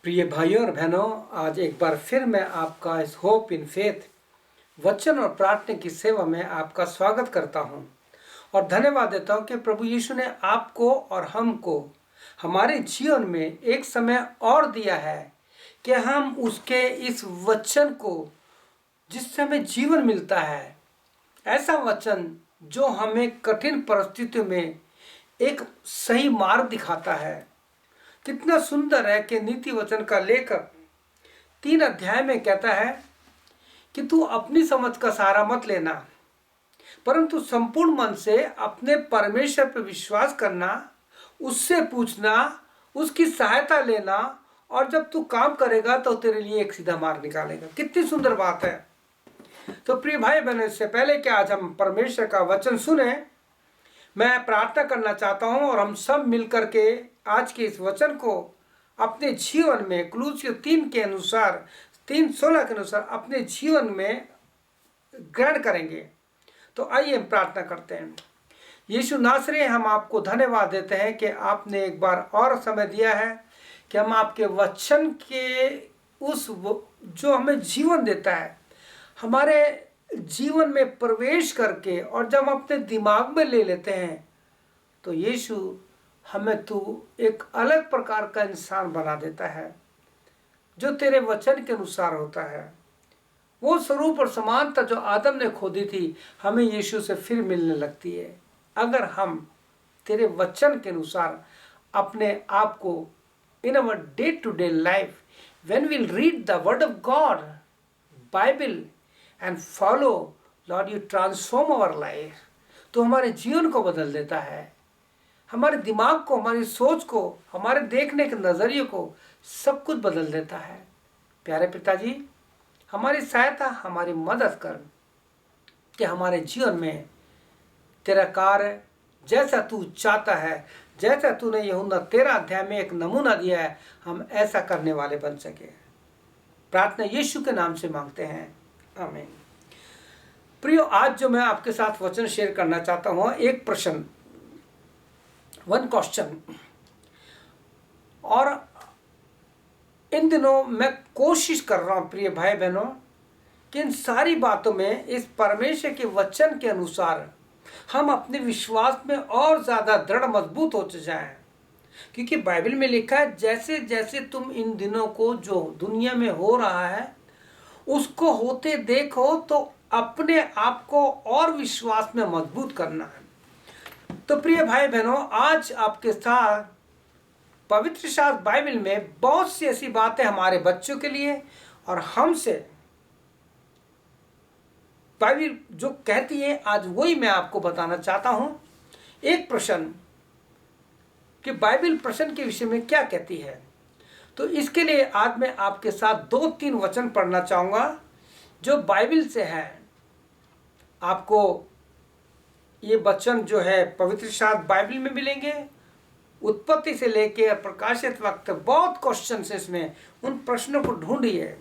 प्रिय भाइयों और बहनों, आज एक बार फिर मैं आपका इस होप इन फेथ वचन और प्रार्थना की सेवा में आपका स्वागत करता हूं और धन्यवाद देता हूं कि प्रभु यीशु ने आपको और हमको हमारे जीवन में एक समय और दिया है कि हम उसके इस वचन को, जिससे हमें जीवन मिलता है, ऐसा वचन जो हमें कठिन परिस्थितियों में एक सही मार्ग दिखाता है। कितना सुंदर है कि नीति वचन का लेखक 3 अध्याय में कहता है कि तू अपनी समझ का सहारा मत लेना, परंतु संपूर्ण मन से अपने परमेश्वर पर विश्वास करना, उससे पूछना, उसकी सहायता लेना, और जब तू काम करेगा तो तेरे लिए एक सीधा मार्ग निकालेगा। कितनी सुंदर बात है। तो प्रिय भाई बहनों, इससे पहले कि आज हम परमेश्वर का वचन सुने, मैं प्रार्थना करना चाहता हूं और हम सब मिलकर के आज के इस वचन को अपने जीवन में कुलुस्सियों 3 के अनुसार 3:16 के अनुसार अपने जीवन में ग्रहण करेंगे। तो आइए हम प्रार्थना करते हैं। यीशु नासरी, हम आपको धन्यवाद देते हैं कि आपने एक बार और समय दिया है कि हम आपके वचन के उस जो हमें जीवन देता है, हमारे जीवन में प्रवेश करके, और जब हम अपने दिमाग में ले लेते हैं तो यीशु हमें तू एक अलग प्रकार का इंसान बना देता है जो तेरे वचन के अनुसार होता है। वो स्वरूप और समानता जो आदम ने खोदी थी, हमें यीशु से फिर मिलने लगती है अगर हम तेरे वचन के अनुसार अपने आप को in our day to day life, when we read the word of God, Bible and follow, Lord you transform our life. तो हमारे जीवन को बदल देता है, हमारे दिमाग को, हमारी सोच को, हमारे देखने के नज़रिए को, सब कुछ बदल देता है। प्यारे पिताजी, हमारी सहायता, हमारी मदद कर कि हमारे जीवन में तेरा कार्य जैसा तू चाहता है, जैसा तूने यूहन्ना 13 अध्याय में एक नमूना दिया है, हम ऐसा करने वाले बन सके। प्रार्थना यीशु के नाम से मांगते हैं, आमीन। प्रियो, आज जो मैं आपके साथ वचन शेयर करना चाहता हूँ, एक प्रश्न, वन क्वेश्चन। और इन दिनों मैं कोशिश कर रहा हूँ प्रिय भाई बहनों कि इन सारी बातों में इस परमेश्वर के वचन के अनुसार हम अपने विश्वास में और ज़्यादा दृढ़ मजबूत होते जाएं, क्योंकि बाइबल में लिखा है जैसे जैसे तुम इन दिनों को जो दुनिया में हो रहा है उसको होते देखो तो अपने आप को और विश्वास में मजबूत करना है। तो प्रिय भाई बहनों, आज आपके साथ पवित्र शास्त्र बाइबल में बहुत सी ऐसी बातें हमारे बच्चों के लिए और हमसे बाइबल जो कहती है, आज वही मैं आपको बताना चाहता हूं। एक प्रश्न कि बाइबल प्रश्न के विषय में क्या कहती है, तो इसके लिए आज मैं आपके साथ 2-3 वचन पढ़ना चाहूंगा जो बाइबल से है। आपको ये वचन जो है पवित्र शास्त्र बाइबल में मिलेंगे, उत्पत्ति से लेकर प्रकाशित वक्त बहुत क्वेश्चन है इसमें, उन प्रश्नों को ढूंढिए।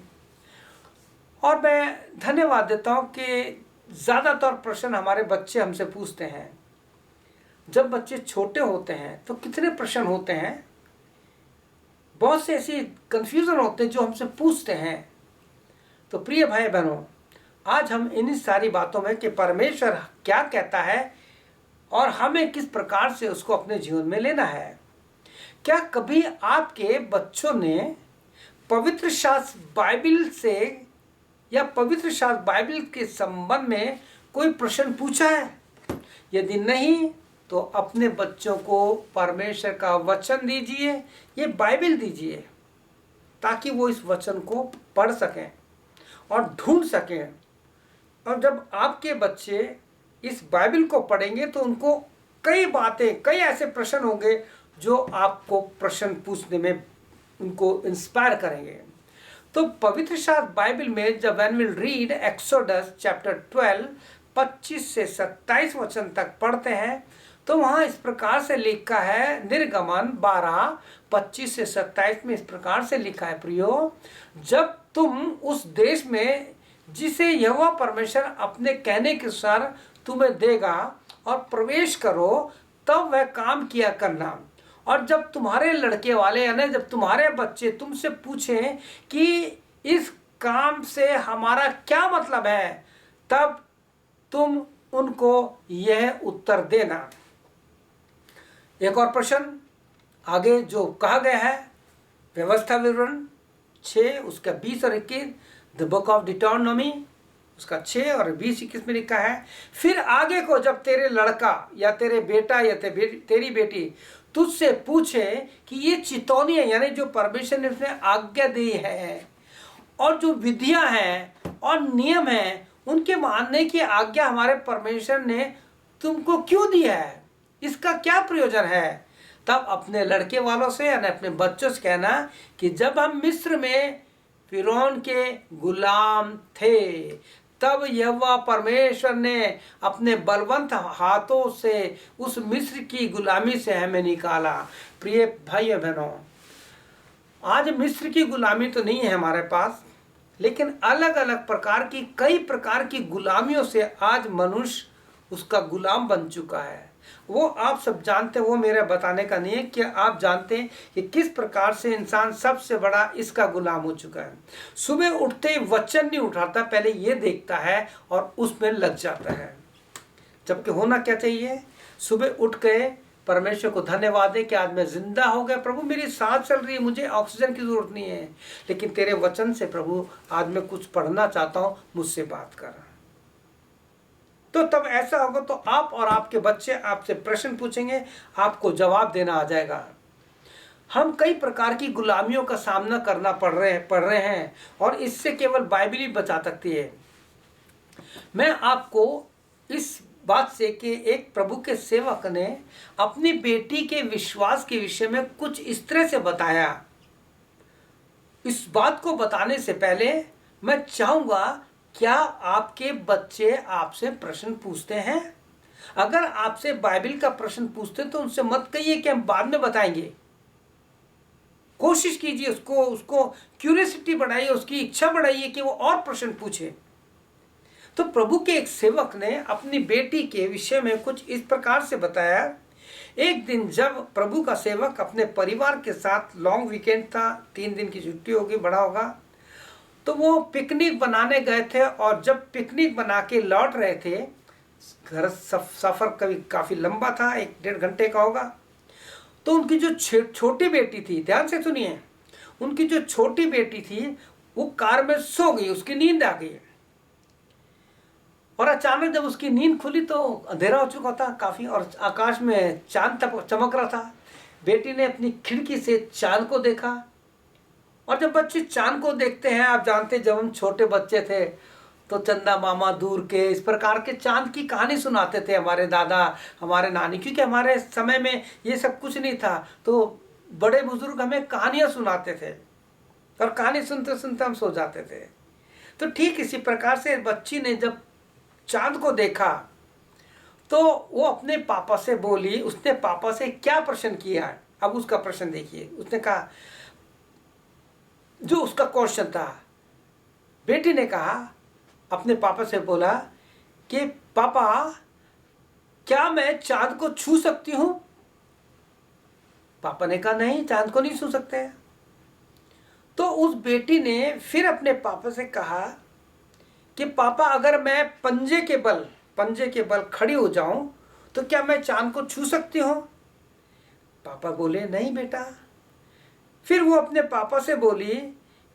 और मैं धन्यवाद देता हूँ कि ज़्यादातर प्रश्न हमारे बच्चे हमसे पूछते हैं। जब बच्चे छोटे होते हैं तो कितने प्रश्न होते हैं, बहुत से ऐसी कन्फ्यूज़न होते हैं जो हमसे पूछते हैं। तो प्रिय भाई बहनों, आज हम इन्हीं सारी बातों में कि परमेश्वर क्या कहता है और हमें किस प्रकार से उसको अपने जीवन में लेना है। क्या कभी आपके बच्चों ने पवित्र शास्त्र बाइबल से या पवित्र शास्त्र बाइबल के संबंध में कोई प्रश्न पूछा है? यदि नहीं तो अपने बच्चों को परमेश्वर का वचन दीजिए, ये बाइबल दीजिए, ताकि वो इस वचन को पढ़ सकें और ढूंढ सकें। और जब आपके बच्चे इस बाइबल को पढ़ेंगे तो उनको कई बातें, कई ऐसे प्रश्न होंगे जो आपको प्रश्न पूछने में उनको इंस्पायर करेंगे। तो पवित्र शास्त्र बाइबल में जब when will read exodus chapter 12 25 से 27 वचन तक पढ़ते हैं तो वहाँ इस प्रकार से लिखा है, निर्गमन 12 25 से 27 में इस प्रकार से लिखा है, प्रियो, जब तुम उस देश में जिसे यहोवा परमेश्वर अपने कहने के अनुसार तुम्हें देगा और प्रवेश करो, तब वह काम किया करना और जब तुम्हारे लड़के वाले यानी जब तुम्हारे बच्चे तुमसे पूछें कि इस काम से हमारा क्या मतलब है, तब तुम उनको यह उत्तर देना। एक और प्रश्न आगे जो कहा गया है, व्यवस्था विवरण 6 उसका 20 और 21, द बुक ऑफ डिटोनॉमी उसका 6 और 20-21 में लिखा है, फिर आगे को जब तेरे लड़का या तेरे बेटा या तेरी बेटी तुझसे पूछे कि ये चितौनियां यानी जो परमेश्वर ने उसने आज्ञा दी है और जो विधियां हैं और नियम हैं, उनके मानने की आज्ञा हमारे परमेश्वर ने तुमको क्यों दी है, इसका क्या प्रयोजन है, तब अपने लड़के वालों से यानी अपने बच्चों से कहना कि जब हम मिस्र में फिरौन के गुलाम थे, तब यहोवा परमेश्वर ने अपने बलवंत हाथों से उस मिस्र की गुलामी से हमें निकाला। प्रिय भाई बहनों, आज मिस्र की गुलामी तो नहीं है हमारे पास, लेकिन अलग अलग प्रकार की कई प्रकार की गुलामियों से आज मनुष्य उसका गुलाम बन चुका है। वो आप सब जानते हैं, वो मेरा बताने का नहीं है कि आप जानते हैं कि किस प्रकार से इंसान सबसे बड़ा इसका गुलाम हो चुका है। सुबह उठते ही वचन नहीं उठाता, पहले ये देखता है और उसमें लग जाता है। जबकि होना क्या चाहिए, सुबह उठ गए परमेश्वर को धन्यवाद है कि आज मैं जिंदा हो गया, प्रभु मेरी सांस चल रही है, मुझे ऑक्सीजन की जरूरत नहीं है, लेकिन तेरे वचन से प्रभु आज मैं कुछ पढ़ना चाहता हूँ, मुझसे बात कर। तो तब ऐसा होगा तो आप और आपके बच्चे आपसे प्रश्न पूछेंगे, आपको जवाब देना आ जाएगा। हम कई प्रकार की गुलामियों का सामना करना पड़ रहे हैं और इससे केवल बाइबल ही बचा सकती है। मैं आपको इस बात से कि एक प्रभु के सेवक ने अपनी बेटी के विश्वास के विषय में कुछ इस तरह से बताया। इस बात को बताने से पहले मैं चाहूँगा, क्या आपके बच्चे आपसे प्रश्न पूछते हैं? अगर आपसे बाइबल का प्रश्न पूछते तो उनसे मत कहिए कि हम बाद में बताएंगे। कोशिश कीजिए, उसको क्यूरियोसिटी बढ़ाइए, उसकी इच्छा बढ़ाइए कि वो और प्रश्न पूछे। तो प्रभु के एक सेवक ने अपनी बेटी के विषय में कुछ इस प्रकार से बताया। एक दिन जब प्रभु का सेवक अपने परिवार के साथ, लॉन्ग वीकेंड था, 3 दिन की छुट्टी होगी, बड़ा होगा, तो वो पिकनिक बनाने गए थे और जब पिकनिक बना के लौट रहे थे, घर सफ़र कभी काफ़ी लंबा था, 1-1.5 घंटे का होगा, तो उनकी जो छोटी बेटी थी, ध्यान से सुनिए, उनकी जो छोटी बेटी थी वो कार में सो गई, उसकी नींद आ गई और अचानक जब उसकी नींद खुली तो अंधेरा हो चुका था काफ़ी और आकाश में चांद चमक रहा था। बेटी ने अपनी खिड़की से चांद को देखा और जब बच्चे चांद को देखते हैं, आप जानते हैं जब हम छोटे बच्चे थे तो चंदा मामा दूर के इस प्रकार के चांद की कहानी सुनाते थे हमारे दादा, हमारे नानी, क्योंकि हमारे समय में ये सब कुछ नहीं था, तो बड़े बुजुर्ग हमें कहानियाँ सुनाते थे और कहानी सुनते सुनते हम सो जाते थे। तो ठीक इसी प्रकार से बच्ची ने जब चांद को देखा तो वो अपने पापा से बोली। उसने पापा से क्या प्रश्न किया, अब उसका प्रश्न देखिए। उसने कहा, जो उसका क्वेश्चन था, बेटी ने कहा, अपने पापा से बोला कि पापा क्या मैं चांद को छू सकती हूं? पापा ने कहा नहीं, चांद को नहीं छू सकते। तो उस बेटी ने फिर अपने पापा से कहा कि पापा अगर मैं पंजे के बल खड़ी हो जाऊं तो क्या मैं चांद को छू सकती हूं? पापा बोले नहीं बेटा। फिर वो अपने पापा से बोली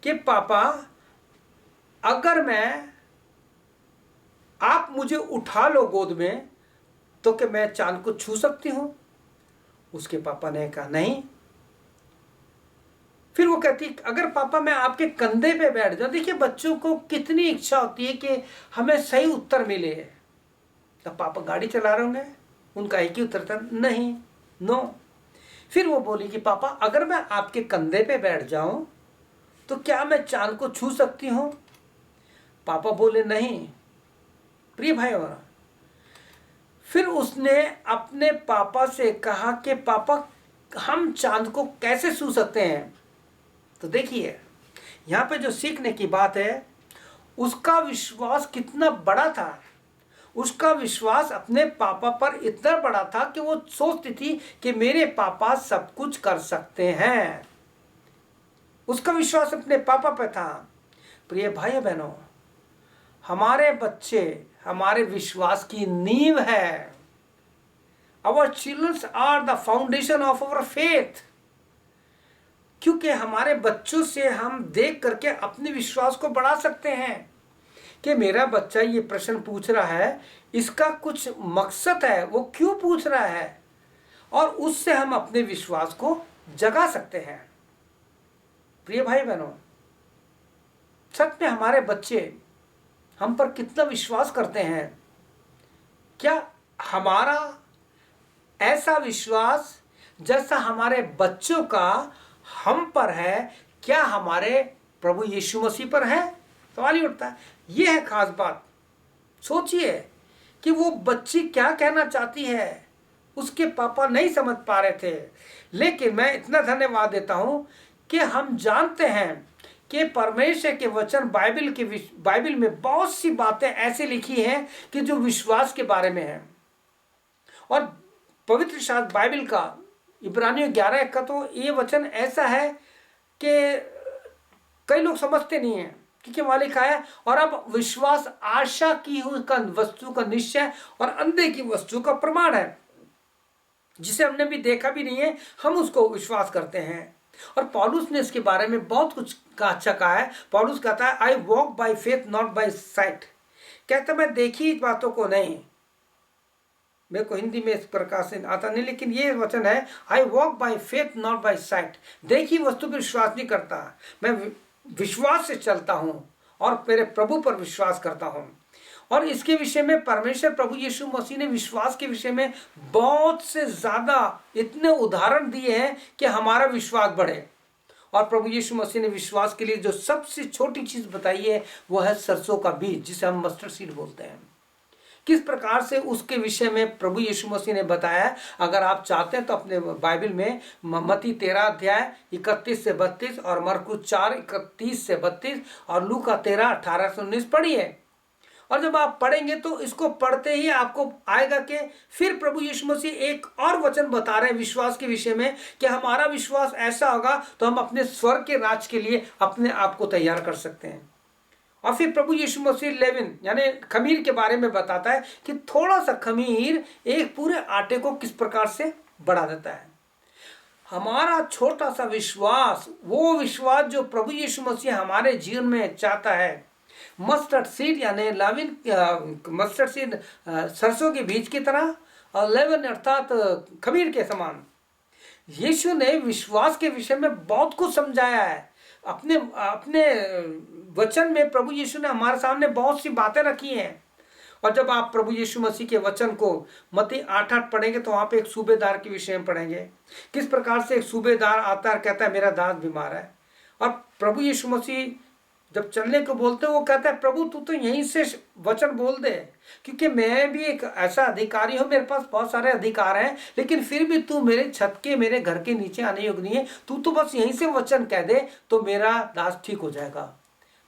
कि पापा अगर आप मुझे उठा लो गोद में तो क्या मैं चांद को छू सकती हूं? उसके पापा ने कहा नहीं। फिर वो कहती अगर पापा मैं आपके कंधे पे बैठ जाऊं। देखिए बच्चों को कितनी इच्छा होती है कि हमें सही उत्तर मिले। तब पापा गाड़ी चला रहे होंगे, उनका एक ही उत्तर था नहीं, नो। फिर वो बोली कि पापा अगर मैं आपके कंधे पे बैठ जाऊं तो क्या मैं चांद को छू सकती हूं? पापा बोले नहीं। प्रिय भाई और फिर उसने अपने पापा से कहा कि पापा हम चांद को कैसे छू सकते हैं? तो देखिए यहाँ पे जो सीखने की बात है, उसका विश्वास कितना बड़ा था। उसका विश्वास अपने पापा पर इतना बड़ा था कि वो सोचती थी कि मेरे पापा सब कुछ कर सकते हैं। उसका विश्वास अपने पापा पे था। प्रिय भाई बहनों, हमारे बच्चे हमारे विश्वास की नींव है। Our childrens are the foundation of our faith. क्योंकि हमारे बच्चों से हम देख करके अपने विश्वास को बढ़ा सकते हैं कि मेरा बच्चा ये प्रश्न पूछ रहा है, इसका कुछ मकसद है, वो क्यों पूछ रहा है, और उससे हम अपने विश्वास को जगा सकते हैं। प्रिय भाई बहनों, सच में हमारे बच्चे हम पर कितना विश्वास करते हैं? क्या हमारा ऐसा विश्वास जैसा हमारे बच्चों का हम पर है, क्या हमारे प्रभु यीशु मसीह पर है? सवाल ही उठता है। यह है खास बात। सोचिए कि वो बच्ची क्या कहना चाहती है, उसके पापा नहीं समझ पा रहे थे। लेकिन मैं इतना धन्यवाद देता हूं कि हम जानते हैं कि परमेश्वर के वचन बाइबल में बहुत सी बातें ऐसी लिखी हैं कि जो विश्वास के बारे में है। और पवित्र शास्त्र बाइबल का इब्रानियों 11 का तो ये वचन ऐसा है कि कई लोग समझते नहीं हैं, क्योंकि वहां लिखा है, और अब विश्वास आशा की हुई वस्तु का निश्चय और अंधे की वस्तु का प्रमाण है। जिसे हमने भी देखा भी नहीं है, हम उसको विश्वास करते हैं। और पौलुस ने इसके बारे में बहुत कुछ अच्छा कहा है। पौलुस कहता है, I walk by faith not by sight. कहता मैं देखी बातों को नहीं, मेरे को हिंदी में इस प्रकार से आता नहीं, लेकिन ये वचन है, I walk by faith not by sight. देखी वस्तु पर विश्वास नहीं करता, मैं विश्वास से चलता हूं और मेरे प्रभु पर विश्वास करता हूं। और इसके विषय में परमेश्वर प्रभु यीशु मसीह ने विश्वास के विषय में बहुत से ज्यादा इतने उदाहरण दिए हैं कि हमारा विश्वास बढ़े। और प्रभु यीशु मसीह ने विश्वास के लिए जो सबसे छोटी चीज बताई है वो है सरसों का बीज, जिसे हम मस्टर्ड सीड बोलते हैं। किस प्रकार से उसके विषय में प्रभु यीशु मसीह ने बताया। अगर आप चाहते हैं तो अपने बाइबल में मत्ती 13 अध्याय 31 से 32 और मरकुस 4 31 से 32 और लूका 13 18 से 19 पढ़िए। और जब आप पढ़ेंगे तो इसको पढ़ते ही आपको आएगा कि फिर प्रभु यीशु मसीह एक और वचन बता रहे हैं विश्वास के विषय में कि हमारा विश्वास ऐसा होगा तो हम अपने स्वर्ग के राज के लिए अपने आप को तैयार कर सकते हैं। और फिर प्रभु यीशु मसीह लेविन यानी खमीर के बारे में बताता है कि थोड़ा सा खमीर एक पूरे आटे को किस प्रकार से बढ़ा देता है। हमारा छोटा सा विश्वास, वो विश्वास जो प्रभु यीशु मसीह हमारे जीवन में चाहता है, मस्टर्ड सीड यानी लाविन, मस्टर्ड सीड सरसों के बीज की तरह और लेवन अर्थात खमीर के समान। यीशु ने विश्वास के विषय में बहुत कुछ समझाया है। अपने अपने वचन में प्रभु यीशु ने हमारे सामने बहुत सी बातें रखी हैं। और जब आप प्रभु यीशु मसीह के वचन को मत्ती 8:8 पढ़ेंगे तो वहाँ पे एक सूबेदार के विषय में पढ़ेंगे, किस प्रकार से एक सूबेदार आता है, कहता है मेरा दास बीमार है। और प्रभु यीशु मसीह जब चलने को बोलते हैं वो कहता है प्रभु तू तो यहीं से वचन बोल दे, क्योंकि मैं भी एक ऐसा अधिकारी हूँ, मेरे पास बहुत सारे अधिकार हैं, लेकिन फिर भी तू मेरे छत के मेरे घर के नीचे आने योग्य नहीं है, तू तो बस यहीं से वचन कह दे तो मेरा दास ठीक हो जाएगा।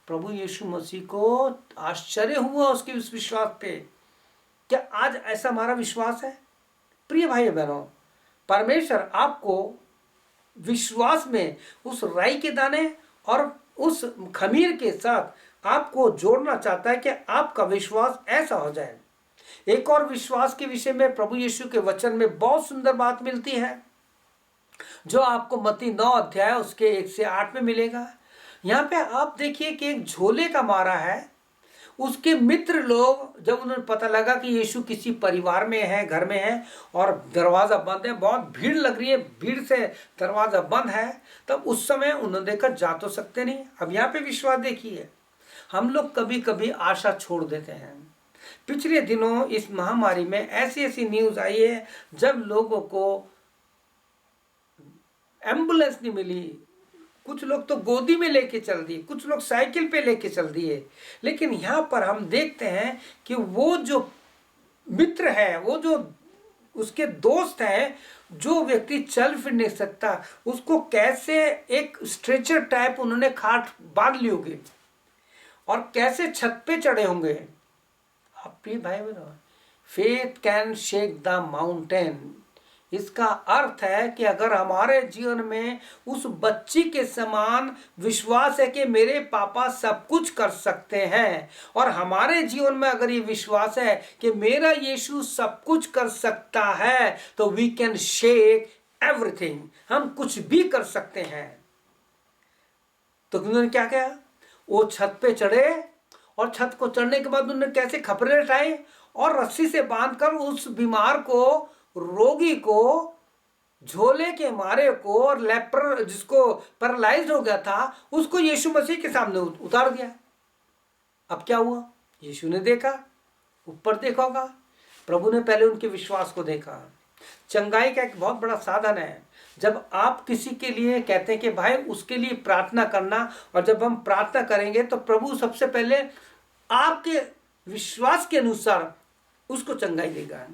प्रभु यीशु मसीह को आश्चर्य हुआ उसके उस विश्वास पे। क्या आज ऐसा हमारा विश्वास है? प्रिय भाई बहनों, परमेश्वर आपको विश्वास में उस राई के दाने और उस खमीर के साथ आपको जोड़ना चाहता है कि आपका विश्वास ऐसा हो जाए। एक और विश्वास के विषय में प्रभु यीशु के वचन में बहुत सुंदर बात मिलती है, जो आपको मत्ती 9 अध्याय उसके 1 से 8 में मिलेगा। यहाँ पे आप देखिए कि एक झोले का मारा है। उसके मित्र लोग जब उन्हें पता लगा कि यीशु किसी परिवार में है, घर में है और दरवाज़ा बंद है, बहुत भीड़ लग रही है, भीड़ से दरवाज़ा बंद है, तब उस समय उन्होंने देखा जा तो सकते नहीं। अब यहाँ पे विश्वास देखिए, हम लोग कभी कभी आशा छोड़ देते हैं। पिछले दिनों इस महामारी में ऐसी ऐसी न्यूज़ आई है जब लोगों को एम्बुलेंस नहीं मिली, कुछ लोग तो गोदी में लेके चल दिए, कुछ लोग साइकिल पे लेके चल दिए। लेकिन यहाँ पर हम देखते हैं कि वो जो मित्र है, वो जो उसके दोस्त हैं, जो व्यक्ति चल फिर नहीं सकता उसको कैसे एक स्ट्रेचर टाइप उन्होंने खाट बांध ली होगी और कैसे छत पे चढ़े होंगे। आप प्रिय भाई बहनों, faith can shake the mountain. इसका अर्थ है कि अगर हमारे जीवन में उस बच्ची के समान विश्वास है कि मेरे पापा सब कुछ कर सकते हैं, और हमारे जीवन में अगर ये विश्वास है कि मेरा यीशु सब कुछ कर सकता है, तो वी कैन शेक एवरीथिंग, हम कुछ भी कर सकते हैं। तो उन्होंने क्या किया, वो छत पे चढ़े, और छत को चढ़ने के बाद उन्होंने कैसे खपरे उठाए और रस्सी से बांधकर उस बीमार को, रोगी को, झोले के मारे को, और लेपर जिसको पैरालाइज्ड हो गया था उसको यीशु मसीह के सामने उतार दिया। अब क्या हुआ, यीशु ने देखा, ऊपर देखा होगा, प्रभु ने पहले उनके विश्वास को देखा। चंगाई का एक बहुत बड़ा साधन है। जब आप किसी के लिए कहते हैं कि भाई उसके लिए प्रार्थना करना, और जब हम प्रार्थना करेंगे तो प्रभु सबसे पहले आपके विश्वास के अनुसार उसको चंगाई देगा।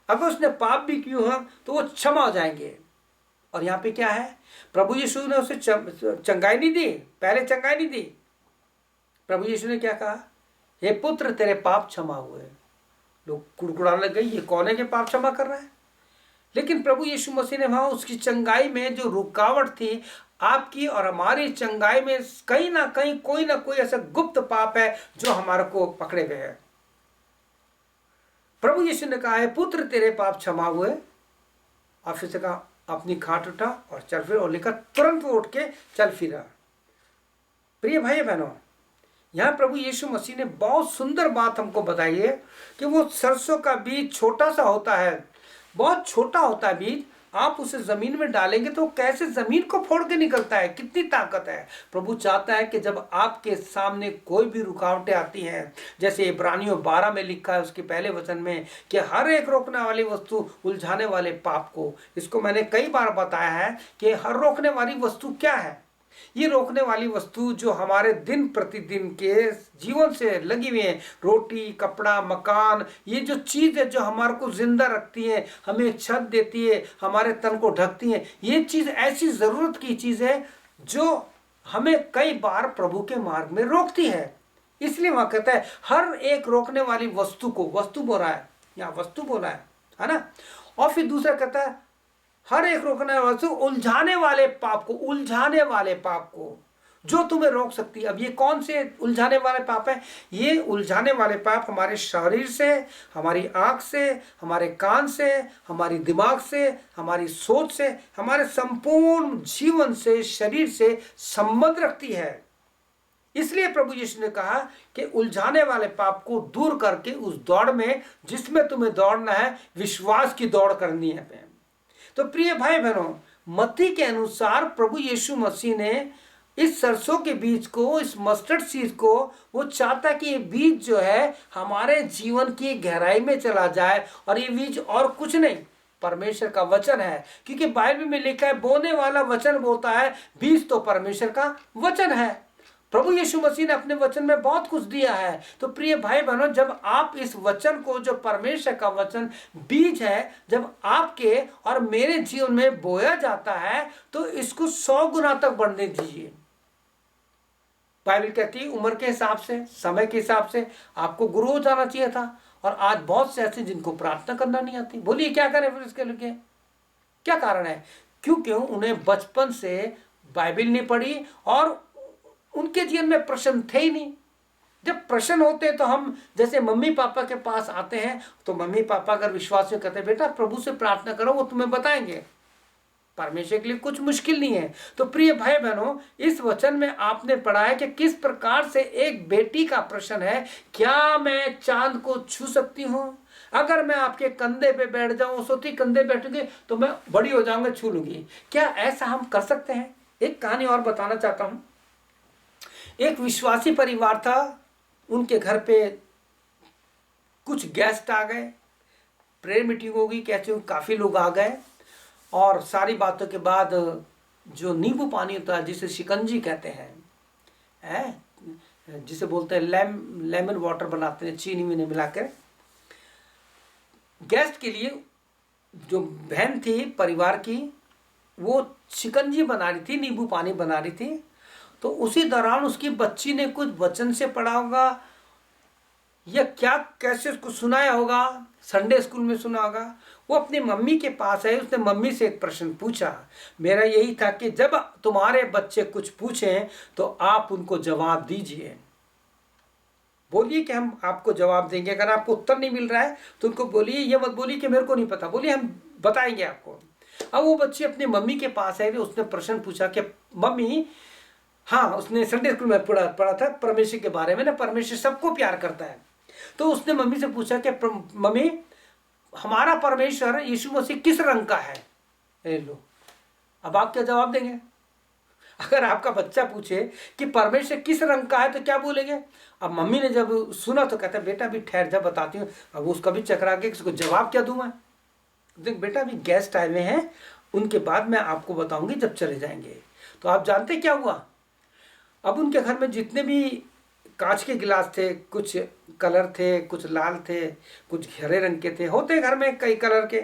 अगर उसने पाप भी किए हो तो वो क्षमा हो जाएंगे। और यहाँ पे क्या है, प्रभु यीशु ने उसे चंगाई नहीं दी, पहले चंगाई नहीं दी। प्रभु यीशु ने क्या कहा, हे पुत्र तेरे पाप क्षमा हुए। लोग कुड़कुड़ाने लग गए, ये कौन है कि पाप क्षमा कर रहा है। लेकिन प्रभु यीशु मसीह ने वहां उसकी चंगाई में जो रुकावट थी, आपकी और हमारी चंगाई में कहीं ना कहीं कोई ना कोई ऐसा गुप्त पाप है जो हमारे को पकड़े हुए है। प्रभु यीशु ने कहा है पुत्र तेरे पाप क्षमा हुए, और फिर से कहा अपनी खाट उठा और चल फिर, और लिखा तुरंत वो उठ के चल फिरा। प्रिय भाई बहनों, यहाँ प्रभु यीशु मसीह ने बहुत सुंदर बात हमको बताई है कि वो सरसों का बीज छोटा सा होता है, बहुत छोटा होता है बीज, आप उसे जमीन में डालेंगे तो कैसे जमीन को फोड़ के निकलता है, कितनी ताकत है। प्रभु चाहता है कि जब आपके सामने कोई भी रुकावटें आती हैं, जैसे इब्रानियों 12 में लिखा है उसके पहले वचन में कि हर एक रोकने वाली वस्तु उलझाने वाले पाप को, इसको मैंने कई बार बताया है कि हर रोकने वाली वस्तु क्या है। ये रोकने वाली वस्तु जो हमारे दिन प्रतिदिन के जीवन से लगी हुई है, रोटी, कपड़ा, मकान, ये जो चीज़ है जो हमारे को जिंदा रखती है, हमें छत देती है, हमारे तन को ढकती है, ये चीज़ ऐसी ज़रूरत की चीज़ है जो हमें कई बार प्रभु के मार्ग में रोकती है। इसलिए वहाँ कहता है हर एक रोकने वाली वस्तु को, वस्तु बोला है, यहाँ वस्तु बोला है ना। और फिर दूसरा कहता है हर एक रोकने वाले उलझाने वाले पाप को, उलझाने वाले पाप को जो तुम्हें रोक सकती है। अब ये कौन से उलझाने वाले पाप है, ये उलझाने वाले पाप हमारे शरीर से, हमारी आंख से, हमारे कान से, हमारी दिमाग से, हमारी सोच से, हमारे संपूर्ण जीवन से, शरीर से संबंध रखती है। इसलिए प्रभु यीशु ने कहा कि उलझाने वाले पाप को दूर करके उस दौड़ में जिसमें तुम्हें दौड़ना है, विश्वास की दौड़ करनी है। तो प्रिय भाई बहनों, मत्ती के अनुसार प्रभु यीशु मसीह ने इस सरसों के बीज को, इस मस्टर्ड सीड को, वो चाहता कि ये बीज जो है हमारे जीवन की गहराई में चला जाए, और ये बीज और कुछ नहीं परमेश्वर का वचन है। क्योंकि बाइबल में लिखा है बोने वाला वचन बोता है, बीज तो परमेश्वर का वचन है। प्रभु यीशु मसीह ने अपने वचन में बहुत कुछ दिया है। तो प्रिय भाई बहनों, जब आप इस वचन को, जो परमेश्वर का वचन बीज है, जब आपके और मेरे जीवन में बोया जाता है तो इसको 100 गुना तक बढ़ने दीजिए। बाइबल कहती है उम्र के हिसाब से, समय के हिसाब से आपको गुरु हो जाना चाहिए था, और आज बहुत से ऐसे जिनको प्रार्थना करना नहीं आती। बोलिए क्या करें फिर इसके लिए, क्या कारण है? क्योंकि उन्हें बचपन से बाइबल नहीं पढ़ी और उनके जीवन में प्रश्न थे ही नहीं। जब प्रश्न होते तो हम जैसे मम्मी पापा के पास आते हैं, तो मम्मी पापा अगर विश्वास में कहते हैं बेटा प्रभु से प्रार्थना करो, वो तुम्हें बताएंगे। परमेश्वर के लिए कुछ मुश्किल नहीं है। तो प्रिय भाई बहनों, इस वचन में आपने पढ़ा है कि किस प्रकार से एक बेटी का प्रश्न है, क्या मैं चांद को छू सकती हूँ? अगर मैं आपके कंधे पे बैठ जाऊं, सोती कंधे बैठूंगी तो मैं बड़ी हो जाऊंगा, छू लूंगी। क्या ऐसा हम कर सकते हैं? एक कहानी और बताना चाहता हूं। एक विश्वासी परिवार था, उनके घर पे कुछ गेस्ट आ गए, प्रेयर मीटिंग हो गई, कैसे काफ़ी लोग आ गए, और सारी बातों के बाद जो नींबू पानी होता है जिसे शिकंजी कहते हैं, जिसे बोलते हैं लेमन वाटर बनाते हैं चीनी वीनी मिलाकर, गेस्ट के लिए जो बहन थी परिवार की, वो शिकंजी बना रही थी, नींबू पानी बना रही थी। तो उसी दौरान उसकी बच्ची ने कुछ वचन से पढ़ा होगा या क्या कैसे उसको सुनाया होगा, संडे स्कूल में सुना होगा। वो अपनी मम्मी के पास है, उसने मम्मी से एक प्रश्न पूछा। मेरा यही था कि जब तुम्हारे बच्चे कुछ पूछें तो आप उनको जवाब दीजिए, बोलिए कि हम आपको जवाब देंगे। अगर आपको उत्तर नहीं मिल रहा है तो उनको बोलिए, ये मत बोलिए कि मेरे को नहीं पता, बोलिए हम बताएंगे आपको। अब वो बच्ची अपनी मम्मी के पास है, उसने प्रश्न पूछा कि मम्मी, हाँ उसने संडे स्कूल में पढ़ा था परमेश्वर के बारे में ना, परमेश्वर सबको प्यार करता है। तो उसने मम्मी से पूछा कि मम्मी, हमारा परमेश्वर यीशु मसीह किस रंग का है? लो, अब आप क्या जवाब देंगे? अगर आपका बच्चा पूछे कि परमेश्वर किस रंग का है तो क्या बोलेंगे? अब मम्मी ने जब सुना तो कहता, बेटा भी ठहर जा बताती हूँ। अब उसका भी चकरा के इसको जवाब क्या दूं मैं? देख बेटा, अभी गेस्ट आए हुए हैं, उनके बाद मैं आपको बताऊंगी जब चले जाएंगे। तो आप जानते क्या हुआ? अब उनके घर में जितने भी कांच के गिलास थे, कुछ कलर थे, कुछ लाल थे, कुछ हरे रंग के थे, होते घर में कई कलर के।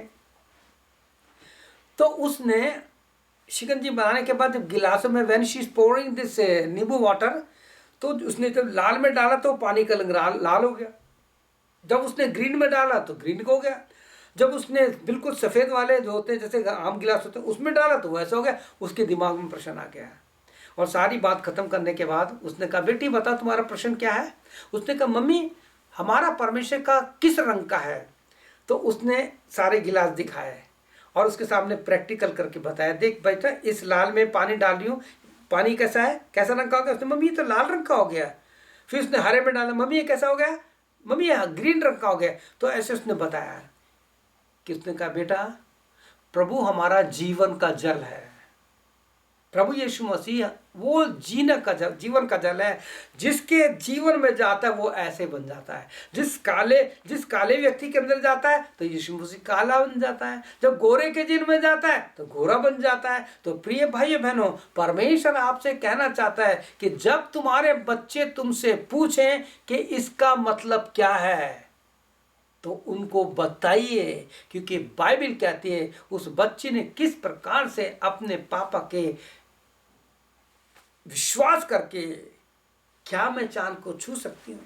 तो उसने शिकंजी बनाने के बाद जब गिलासों में when she is pouring this नींबू वाटर, तो उसने जब लाल में डाला तो पानी का रंग लाल हो गया। जब उसने ग्रीन में डाला तो ग्रीन हो गया। जब उसने बिल्कुल सफ़ेद वाले जो होते हैं जैसे आम गिलास होते हैं उसमें डाला तो वैसा हो गया। उसके दिमाग में प्रश्न आ गया। और सारी बात खत्म करने के बाद उसने कहा, बेटी बता तुम्हारा प्रश्न क्या है? उसने कहा, मम्मी हमारा परमेश्वर का किस रंग का है? तो उसने सारे गिलास दिखाए और उसके सामने प्रैक्टिकल करके बताया, देख बेटा इस लाल में पानी डाल रही हूँ, पानी कैसा है, कैसा रंग का हो गया? उसने, मम्मी ये तो लाल रंग का हो गया। फिर उसने हरे में डाला, मम्मी ये कैसा हो गया? मम्मी ये ग्रीन रंग का हो गया। तो ऐसे उसने बताया कि उसने कहा, बेटा प्रभु हमारा जीवन का जल है। प्रभु यीशु मसीह वो जीवन का जल है। जिसके जीवन में जाता है वो ऐसे बन जाता है। जिस काले व्यक्ति के अंदर जाता है तो यीशु मसीह काला बन जाता है। जब गोरे के जीवन में जाता है तो गोरा बन जाता है। तो प्रिय भाई बहनों, परमेश्वर आपसे कहना चाहता है कि जब तुम्हारे बच्चे तुमसे पूछें कि इसका मतलब क्या है तो उनको बताइए, क्योंकि बाइबल कहती है उस बच्चे ने किस प्रकार से अपने पापा के विश्वास करके क्या मैं चांद को छू सकती हूँ।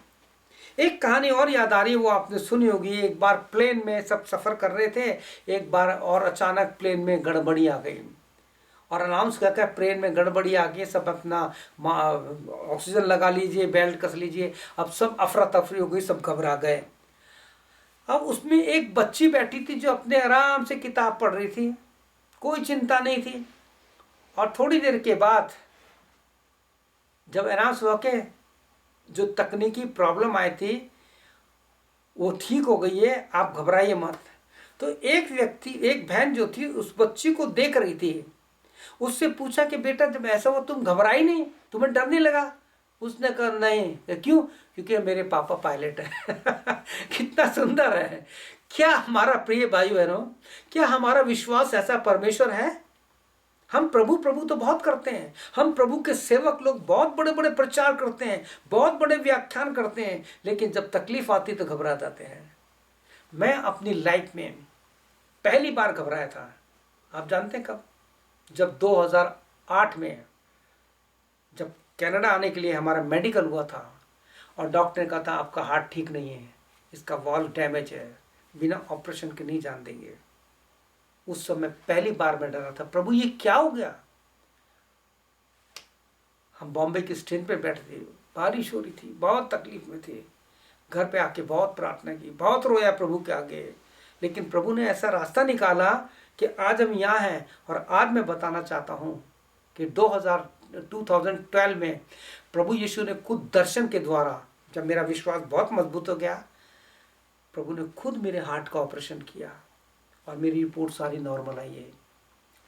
एक कहानी और याद आ रही है, वो आपने सुनी होगी। एक बार प्लेन में सब सफ़र कर रहे थे, एक बार और अचानक प्लेन में गड़बड़ी आ गई और अनाउंस करके प्लेन में गड़बड़ी आ गई, सब अपना ऑक्सीजन लगा लीजिए, बेल्ट कस लीजिए। अब सब अफरा तफरी हो गई, सब घबरा गए। अब उसमें एक बच्ची बैठी थी जो अपने आराम से किताब पढ़ रही थी, कोई चिंता नहीं थी। और थोड़ी देर के बाद जब अनाउंस हुआ कि जो तकनीकी प्रॉब्लम आई थी वो ठीक हो गई है, आप घबराइए मत। तो एक बहन जो थी उस बच्ची को देख रही थी, उससे पूछा कि बेटा जब ऐसा हुआ तुम घबराई नहीं, तुम्हें डर नहीं लगा? उसने कहा नहीं। क्यों? क्योंकि मेरे पापा पायलट है। कितना सुंदर है। क्या हमारा प्रिय भाई बहनों, क्या हमारा विश्वास ऐसा परमेश्वर है? हम प्रभु प्रभु तो बहुत करते हैं, हम प्रभु के सेवक लोग बहुत बड़े बड़े प्रचार करते हैं, बहुत बड़े व्याख्यान करते हैं, लेकिन जब तकलीफ आती तो घबरा जाते हैं। मैं अपनी लाइफ में पहली बार घबराया था, आप जानते हैं कब? जब 2008 में जब कनाडा आने के लिए हमारा मेडिकल हुआ था और डॉक्टर ने कहा था आपका हार्ट ठीक नहीं है, इसका वॉल्व डैमेज है, बिना ऑपरेशन के नहीं जान देंगे। उस समय पहली बार मैं डरा था, प्रभु ये क्या हो गया। हम बॉम्बे की स्टैंड पे बैठे थे, बारिश हो रही थी, बहुत तकलीफ में थे। घर पे आके बहुत प्रार्थना की, बहुत रोया प्रभु के आगे, लेकिन प्रभु ने ऐसा रास्ता निकाला कि आज हम यहाँ हैं। और आज मैं बताना चाहता हूँ कि 2012 में प्रभु यीशु ने खुद दर्शन के द्वारा, जब मेरा विश्वास बहुत मजबूत हो गया, प्रभु ने खुद मेरे हार्ट का ऑपरेशन किया और मेरी रिपोर्ट सारी नॉर्मल आई है।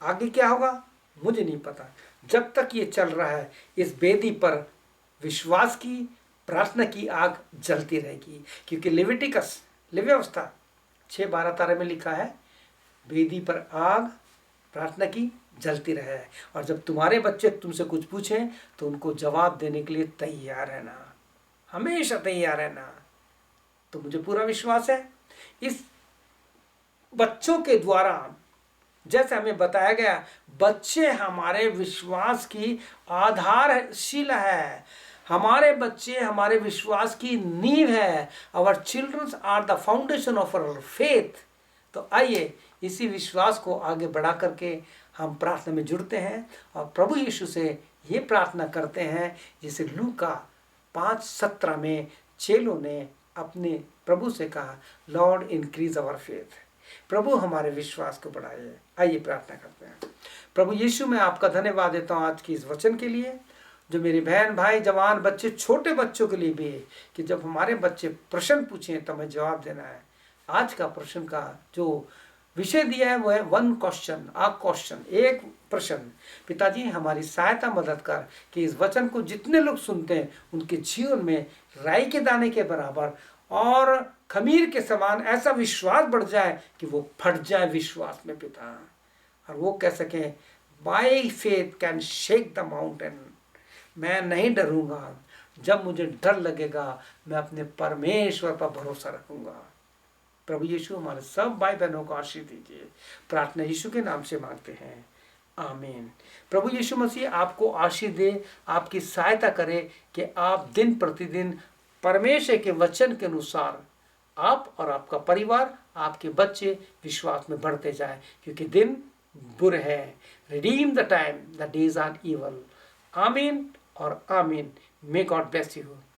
आगे क्या होगा मुझे नहीं पता। जब तक ये चल रहा है इस वेदी पर विश्वास की, प्रार्थना की आग जलती रहेगी, क्योंकि लेविटिकस व्यवस्था 6:12 में लिखा है, वेदी पर आग प्रार्थना की जलती रहे। और जब तुम्हारे बच्चे तुमसे कुछ पूछें तो उनको जवाब देने के लिए तैयार रहना, हमेशा तैयार रहना। तो मुझे पूरा विश्वास है इस बच्चों के द्वारा जैसे हमें बताया गया, बच्चे हमारे विश्वास की आधारशिला है, हमारे बच्चे हमारे विश्वास की नींव है। Our childrens are the foundation of our faith. तो आइए इसी विश्वास को आगे बढ़ा करके हम प्रार्थना में जुड़ते हैं और प्रभु यीशु से ये प्रार्थना करते हैं जिसे लूका 5:17 में चेलों ने अपने प्रभु से कहा, लॉर्ड इंक्रीज आवर फेथ। प्रभु हमारे विश्वास को बढ़ाए। आइए प्रार्थना करते हैं। प्रभु यीशु, मैं आपका धन्यवाद देता हूँ आज की इस वचन के लिए, जो मेरे बहन भाई जवान बच्चे छोटे बच्चों के लिए भी है, कि जब हमारे बच्चे प्रश्न पूछें तो हमें जवाब देना है। आज का प्रश्न का जो विषय दिया है वो है वन क्वेश्चन, आ क्वेश्चन, एक प्रश्न। पिताजी हमारी सहायता मदद कर कि इस वचन को जितने लोग सुनते हैं उनके जीवन में राई के दाने के बराबर और खमीर के समान ऐसा विश्वास बढ़ जाए कि वो फट जाए विश्वास में पिता, और वो कह सकें by faith can shake the mountain. मैं नहीं डरूंगा, जब मुझे डर लगेगा मैं अपने परमेश्वर पर भरोसा रखूंगा। प्रभु यीशु हमारे सब भाई बहनों को आशीष दीजिए। प्रार्थना यीशु के नाम से मांगते हैं, आमीन। प्रभु यीशु मसीह आपको आशीष दे, आपकी सहायता करे कि आप दिन प्रतिदिन परमेश्वर के वचन के अनुसार आप और आपका परिवार, आपके बच्चे विश्वास में बढ़ते जाए, क्योंकि दिन बुरे हैं। Redeem the time, the days are evil. आमीन और आमीन। May God bless you.